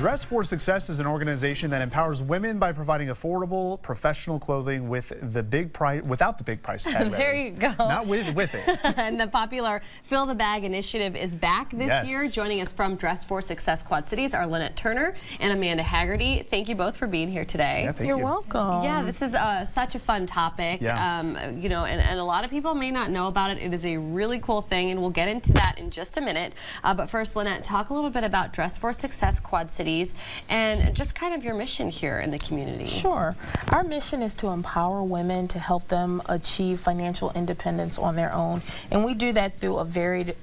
Dress for Success is an organization that empowers women by providing affordable, professional clothing with the big price, without the big price tag. There you go. Not with it. And the popular Fill the Bag initiative is back this Yes. year. Joining us from Dress for Success Quad Cities are Lynette Turner and Amanda Haggerty. Thank you both for being here today. Yeah, thank You're you. welcome. Yeah, this is such a fun topic. Yeah. You know, and a lot of people may not know about it. It is a really cool thing, and we'll get into that in just a minute. But first, Lynette, talk a little bit about Dress for Success Quad Cities and just kind of your mission here in the community. Sure. Our mission is to empower women to help them achieve financial independence on their own. And we do that through a varied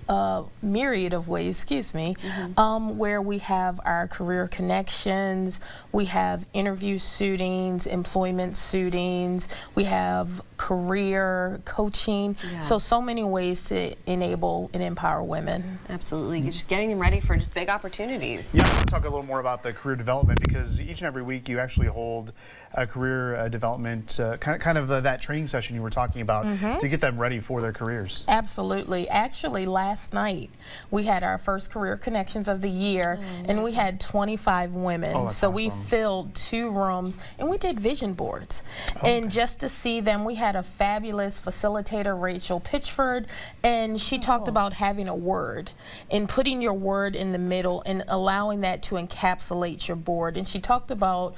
myriad of ways, where we have our career connections, we have interview suitings, employment suitings, we have career coaching. Yeah. So many ways to enable and empower women. Absolutely. You're just getting them ready for just big opportunities. Yeah, I want to talk a little more about the career development, because each and every week you actually hold a career development, kind of that training session you were talking about to get them ready for their careers. Absolutely. Actually, last night we had our first Career Connections of the year, and we had 25 women. Oh, that's so we awesome. filled 2 rooms, and we did vision boards. And just to see them, we had a fabulous facilitator, Rachel Pitchford, and she talked about having a word and putting your word in the middle and allowing that to encapsulate your board. And she talked about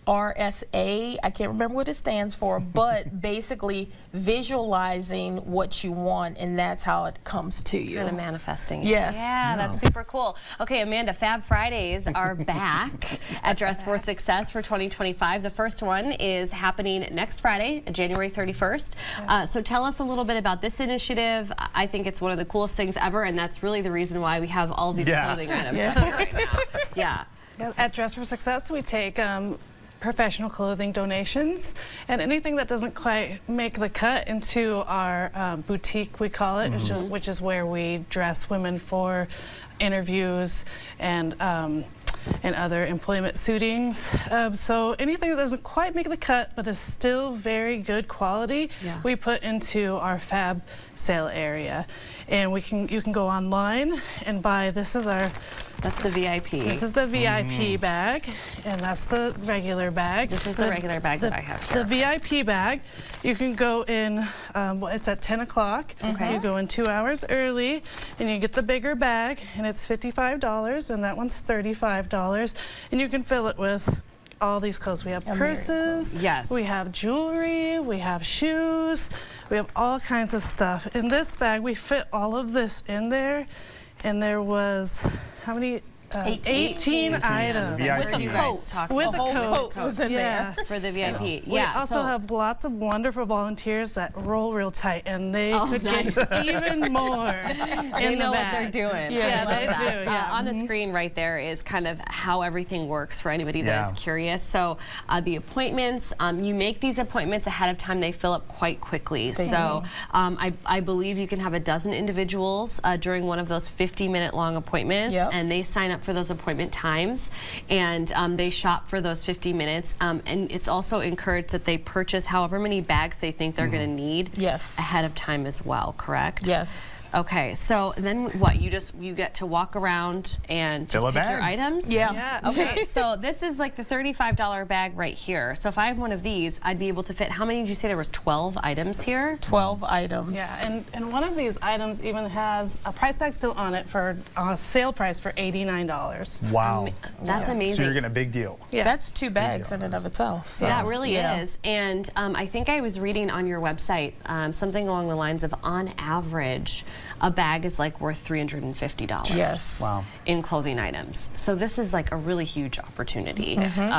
RSA, I can't remember what it stands for, but basically visualizing what you want, and that's how it comes to you. Kind of manifesting it. Yes. Yeah, that's super cool. Okay, Amanda, Fab Fridays are back at Dress for Success for 2025. The first one is happening next Friday, January 31st. So tell us a little bit about this initiative. I think it's one of the coolest things ever, and that's really the reason why we have all of these clothing items up here right now. Yeah. At Dress for Success, we take professional clothing donations and anything that doesn't quite make the cut into our boutique, we call it, which is where we dress women for interviews and other employment suitings. So anything that doesn't quite make the cut but is still very good quality, we put into our Fab sale area. And you can go online and buy, That's the VIP. This is the VIP bag, and that's the regular bag. This is the regular bag that I have here. The VIP bag, you can go in, it's at 10 o'clock. Okay. You go in 2 hours early, and you get the bigger bag, and it's $55, and that one's $35. And you can fill it with all these clothes. We have purses, yes, we have jewelry, we have shoes, we have all kinds of stuff. In this bag, we fit all of this in there, and there was, how many? 18 items. VIP. With the coat. With the coat was in there. For the VIP. We Yeah. also have lots of wonderful volunteers that roll real tight, and they could get even more They in know the what they're bag. doing. Yeah, I love they that. do, yeah. On the screen right there is kind of how everything works for anybody that is curious. So the appointments, you make these appointments ahead of time. They fill up quite quickly. So I believe you can have a dozen individuals during one of those 50-minute long appointments, and they sign up for those appointment times, and they shop for those 50 minutes. And it's also encouraged that they purchase however many bags they think they're going to need ahead of time as well, correct? Yes. Okay, so then what? You get to walk around and just pick your items? Yeah. Okay, so this is like the $35 bag right here. So if I have one of these, I'd be able to fit, how many did you say there was 12 items here? 12 items. Yeah, and one of these items even has a price tag still on it for a sale price for $89. Wow. That's amazing. So you're getting a big deal. Yes. That's 2 bags in and of itself. So. That really is. And I think I was reading on your website something along the lines of, on average, a bag is like worth $350 Yes. Wow. in clothing items. So this is like a really huge opportunity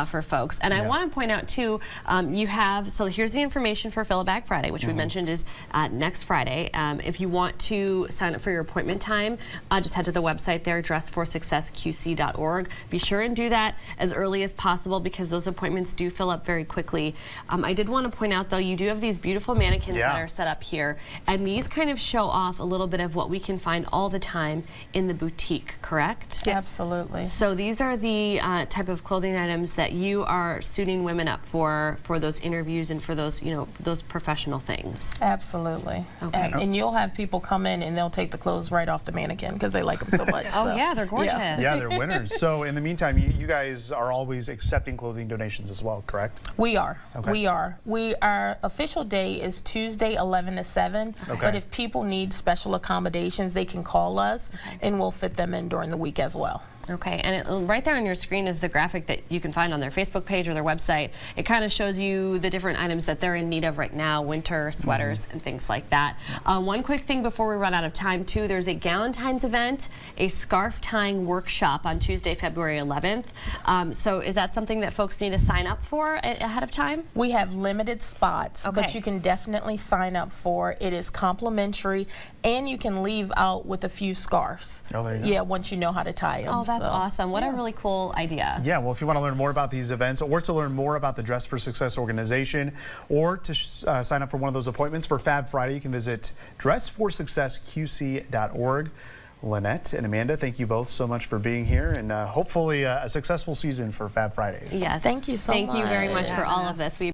for folks. And I want to point out too, so here's the information for Fill a Bag Friday, which we mentioned is next Friday. If you want to sign up for your appointment time, just head to the website there, dressforsuccessqc.org. Be sure and do that as early as possible, because those appointments do fill up very quickly. I did want to point out though, you do have these beautiful mannequins that are set up here, and these kind of show off a little bit of what we can find all the time in the boutique, correct? Absolutely. So these are the type of clothing items that you are suiting women up for those interviews and for those, you know, those professional things. Absolutely. Okay. And you'll have people come in and they'll take the clothes right off the mannequin because they like them so much. Oh so, yeah, they're gorgeous. Yeah, they're winners. So in the meantime, you guys are always accepting clothing donations as well, correct? We are. Okay. We are. Our official day is Tuesday 11 to 7. Okay. But if people need special accommodations, they can call us and we'll fit them in during the week as well. Okay, and right there on your screen is the graphic that you can find on their Facebook page or their website. It kind of shows you the different items that they're in need of right now, winter sweaters and things like that. One quick thing before we run out of time too, there's a Galentine's event, a scarf tying workshop on Tuesday, February 11th. So is that something that folks need to sign up for ahead of time? We have limited spots, but Okay. you can definitely sign up for it. It is complimentary and you can leave out with a few scarves. Oh, there you go. Yeah, once you know how to tie them. Oh, that's awesome. What a really cool idea. Yeah, well, if you want to learn more about these events or to learn more about the Dress for Success organization or to sign up for one of those appointments for Fab Friday, you can visit dressforsuccessqc.org. Lynette and Amanda, thank you both so much for being here and hopefully a successful season for Fab Fridays. Yes. Thank you so much. Thank you very much for all of this. We